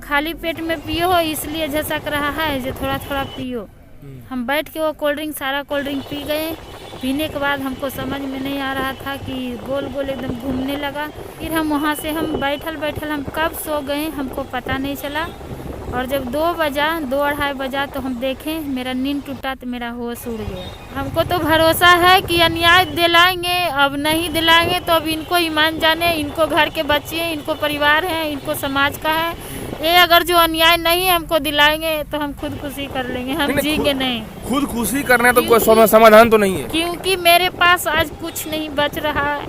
खाली पेट में पियो हो इसलिए झसक रहा है जो थोड़ा थोड़ा पियो। हम बैठ के वो कोल्ड ड्रिंक सारा कोल्ड ड्रिंक पी गए। पीने के बाद हमको समझ में नहीं आ रहा था कि गोल गोल एकदम घूमने लगा। फिर हम वहाँ से हम बैठल हम कब सो गए हमको पता नहीं चला। और जब 2-2:30 बजा तो हम देखें मेरा नींद टूटा तो मेरा होश उड़ गया। हमको तो भरोसा है कि अन्याय दिलाएंगे, अब नहीं दिलाएंगे तो अब इनको ईमान जाने, इनको घर के बच्चे हैं, इनको परिवार है, इनको समाज का है। ये अगर जो अन्याय नहीं हमको दिलाएंगे तो हम खुदकुशी कर लेंगे, हम जीएंगे नहीं। खुदकुशी करना तो कोई समाधान तो नहीं है, क्योंकि मेरे पास आज कुछ नहीं बच रहा है,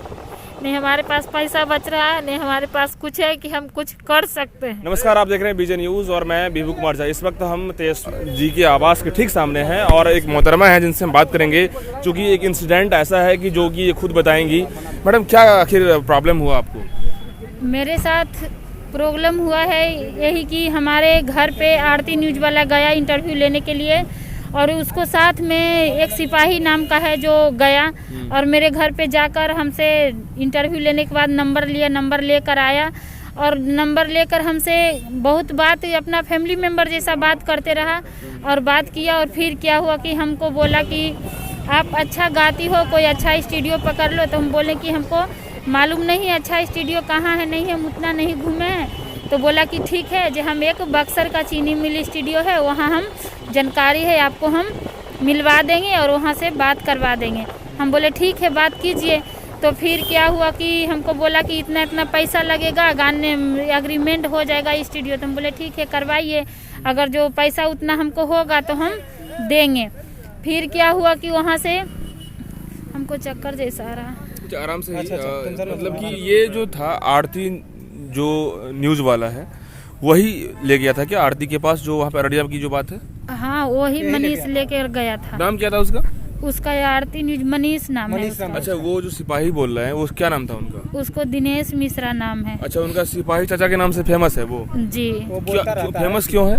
नहीं हमारे पास पैसा बच रहा है, नहीं हमारे पास कुछ है कि हम कुछ कर सकते हैं। नमस्कार, आप देख रहे हैं बीजे न्यूज़ और मैं विभू कुमार झा। इस वक्त हम तेजस्वी जी के आवास के ठीक सामने हैं और एक मोहतरमा है जिनसे हम बात करेंगे, क्योंकि एक इंसिडेंट ऐसा है कि जो कि ये खुद बताएंगी। मैडम, क्या आखिर प्रॉब्लम हुआ आपको? मेरे साथ प्रॉब्लम हुआ है यही कि हमारे घर पे आरती न्यूज़ वाला गया इंटरव्यू लेने के लिए, और उसको साथ में एक सिपाही नाम का है जो गया और मेरे घर पे जाकर हमसे इंटरव्यू लेने के बाद नंबर लिया, नंबर लेकर आया और नंबर लेकर हमसे बहुत बात, अपना फैमिली मेम्बर जैसा बात करते रहा और बात किया। और फिर क्या हुआ कि हमको बोला कि आप अच्छा गाती हो, कोई अच्छा स्टूडियो पकड़ लो। तो हम बोले कि हमको मालूम नहीं अच्छा स्टूडियो कहाँ है, नहीं हम उतना नहीं घूमे हैं। तो बोला कि ठीक है, जो हम एक बक्सर का चीनी मिल स्टूडियो है वहाँ हम जानकारी है आपको हम मिलवा देंगे और वहाँ से बात करवा देंगे। हम बोले ठीक है, बात कीजिए। तो फिर क्या हुआ कि हमको बोला कि इतना इतना पैसा लगेगा, गाने एग्रीमेंट हो जाएगा स्टूडियो। तो हम बोले ठीक है, करवाइए, अगर जो पैसा उतना हमको होगा तो हम देंगे। फिर क्या हुआ कि वहाँ से हमको चक्कर जैसा आ रहा। आराम से मतलब कि ये जो था आरती जो न्यूज़ वाला है वही ले गया था क्या आरती के पास, जो वहाँ पे अररिया की जो बात है? हाँ, वही मनीष लेकर गया था। नाम क्या था उसका? उसका आरती न्यूज़ मनीष नाम है। अच्छा, वो जो सिपाही बोल रहे हैं वो क्या नाम था उनका? उसको दिनेश मिश्रा नाम है। अच्छा, उनका सिपाही चाचा के नाम से फेमस है वो? जी। फेमस क्यों है?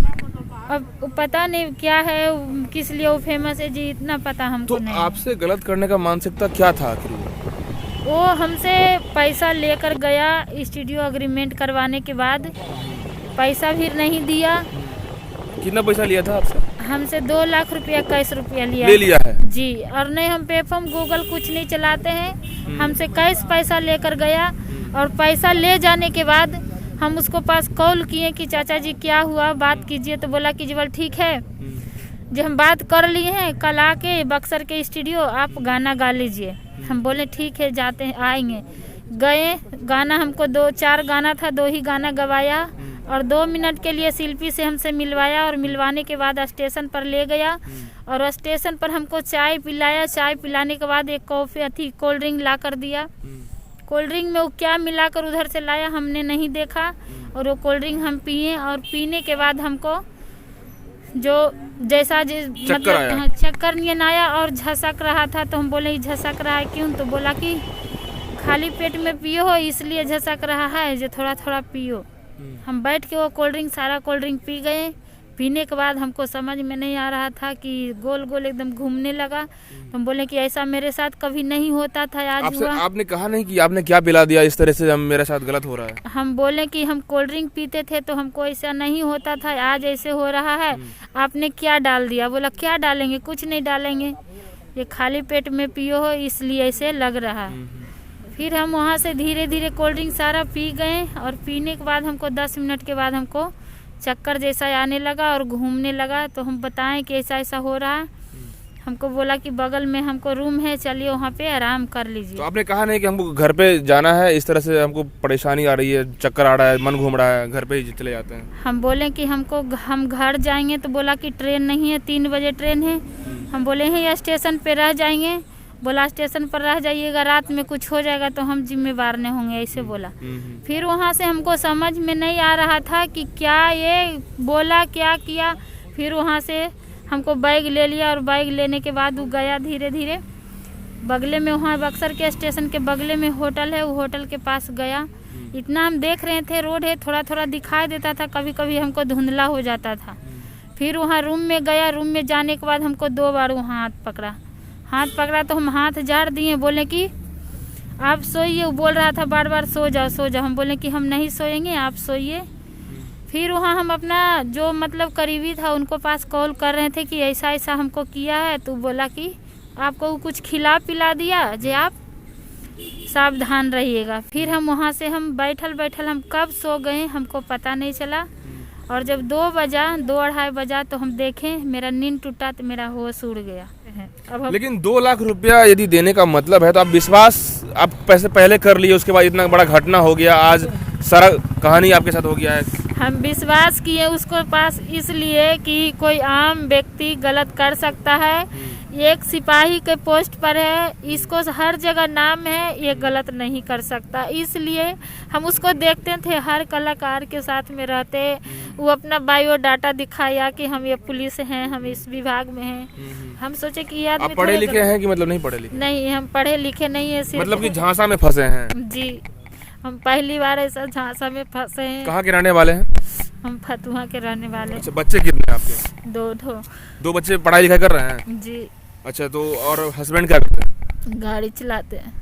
अब पता नहीं क्या है, किस लिए वो फेमस है जी, इतना पता हमको तो नहीं। आपसे गलत करने का मानसिकता क्या था आखिर? वो हमसे पैसा लेकर गया स्टूडियो एग्रीमेंट करवाने के बाद, पैसा भी नहीं दिया। कितना पैसा लिया था आपसे? हमसे 2 लाख रुपया कैश रुपया ले लिया है जी। और नहीं हम पेफॉर्म गूगल कुछ नहीं चलाते हैं, हमसे कैश पैसा लेकर गया। और पैसा ले जाने के बाद हम उसको पास कॉल किए कि चाचा जी क्या हुआ, बात कीजिए। तो बोला कि जीवल ठीक है, जो हम बात कर लिए हैं, कल आके बक्सर के स्टूडियो आप गाना गा लीजिए। हम बोले ठीक है, जाते हैं, आएंगे। गए, गाना हमको 2-4 गाना था, 2 ही गाना गवाया और 2 मिनट के लिए शिल्पी से हमसे मिलवाया। और मिलवाने के बाद स्टेशन पर ले गया और स्टेशन पर हमको चाय पिलाया। चाय पिलाने के बाद एक कोल्ड ड्रिंक ला कर दिया। कोल्ड ड्रिंक में वो क्या मिलाकर उधर से लाया हमने नहीं देखा, और वो कोल्ड ड्रिंक हम पिए। और पीने के बाद हमको जो जैसा मतलब चक्कर नहीं आया और झसक रहा था। तो हम बोले झसक रहा है क्यों? तो बोला कि खाली पेट में पियो हो इसलिए झसक रहा है जो थोड़ा थोड़ा पियो। हम बैठ के वो कोल्ड ड्रिंक सारा कोल्ड ड्रिंक पी गए। पीने के बाद हमको समझ में नहीं आ रहा था कि गोल गोल एकदम घूमने लगा। तो हम बोले कि ऐसा मेरे साथ कभी नहीं होता था, आज हुआ। आपने कहा नहीं कि आपने क्या पिला दिया इस तरह से मेरे साथ गलत हो रहा है? हम बोले कि हम कोल्ड ड्रिंक पीते थे तो हमको ऐसा नहीं होता था, आज ऐसे हो रहा है, आपने क्या डाल दिया? बोला क्या डालेंगे, कुछ नहीं डालेंगे, ये खाली पेट में पियो हो इसलिए ऐसे लग रहा है। फिर हम वहाँ से धीरे धीरे कोल्ड ड्रिंक सारा पी गए और पीने के बाद हमको 10 मिनट के बाद हमको चक्कर जैसा आने लगा और घूमने लगा। तो हम बताएं कि ऐसा ऐसा हो रहा है। हमको बोला कि बगल में हमको रूम है, चलिए वहाँ पे आराम कर लीजिए। तो आपने कहा नहीं कि हमको घर पे जाना है, इस तरह से हमको परेशानी आ रही है, चक्कर आ रहा है, मन घूम रहा है, घर पे ही चले जाते हैं? हम बोले कि हम घर जाएंगे। तो बोला कि ट्रेन नहीं है, 3 बजे ट्रेन है। हम बोले हैं स्टेशन पे रह जाएंगे। बोला स्टेशन पर रह जाइएगा, रात में कुछ हो जाएगा तो हम जिम्मेवार नहीं होंगे, ऐसे बोला। फिर वहाँ से हमको समझ में नहीं आ रहा था कि क्या ये बोला, क्या किया। फिर वहाँ से हमको बैग ले लिया और बैग लेने के बाद वो गया धीरे धीरे बगले में, वहाँ बक्सर के स्टेशन के बगले में होटल है, वो होटल के पास गया। इतना हम देख रहे थे, रोड है, थोड़ा थोड़ा दिखाई देता था, कभी कभी हमको धुंधला हो जाता था। फिर वहाँ रूम में गया। रूम में जाने के बाद हमको 2 बार वहाँ हाथ पकड़ा तो हम हाथ झाड़ दिए। बोले कि आप सोइए, वो बोल रहा था बार बार सो जाओ सो जाओ। हम बोले कि हम नहीं सोएंगे, आप सोइए। फिर वहाँ हम अपना जो मतलब करीबी था उनको पास कॉल कर रहे थे कि ऐसा ऐसा हमको किया है, तो बोला कि आपको कुछ खिला पिला दिया जे आप सावधान रहिएगा। फिर हम वहाँ से हम बैठल हम कब सो गए हमको पता नहीं चला। और जब 2-2:30 बजा तो हम देखें मेरा नींद टूटा तो मेरा होश उड़ गया है। अब लेकिन 2 लाख रुपया यदि देने का मतलब है तो आप विश्वास आप पैसे पहले कर लिए, उसके बाद इतना बड़ा घटना हो गया, आज सारा कहानी आपके साथ हो गया है। हम विश्वास किए उसको पास इसलिए कि कोई आम व्यक्ति गलत कर सकता है, एक सिपाही के पोस्ट पर है, इसको हर जगह नाम है, ये गलत नहीं कर सकता। इसलिए हम उसको देखते थे हर कलाकार के साथ में रहते, वो अपना बायोडाटा दिखाया कि हम ये पुलिस हैं, हम इस विभाग में हैं। हम सोचे कि यार आप पढ़े लिखे हैं कि मतलब नहीं पढ़े लिखे? नहीं, हम पढ़े लिखे नहीं है, सिर्फ मतलब कि झांसा में फंसे हैं। जी, हम पहली बार ऐसा झांसा में फंसे हैं। कहाँ के रहने वाले हैं? हम फतुहा के रहने वाले। अच्छा, बच्चे कितने हैं आपके? 2 2 बच्चे पढ़ाई लिखाई कर रहे हैं? जी। अच्छा, तो और हस्बैंड क्या करते हैं? गाड़ी चलाते हैं।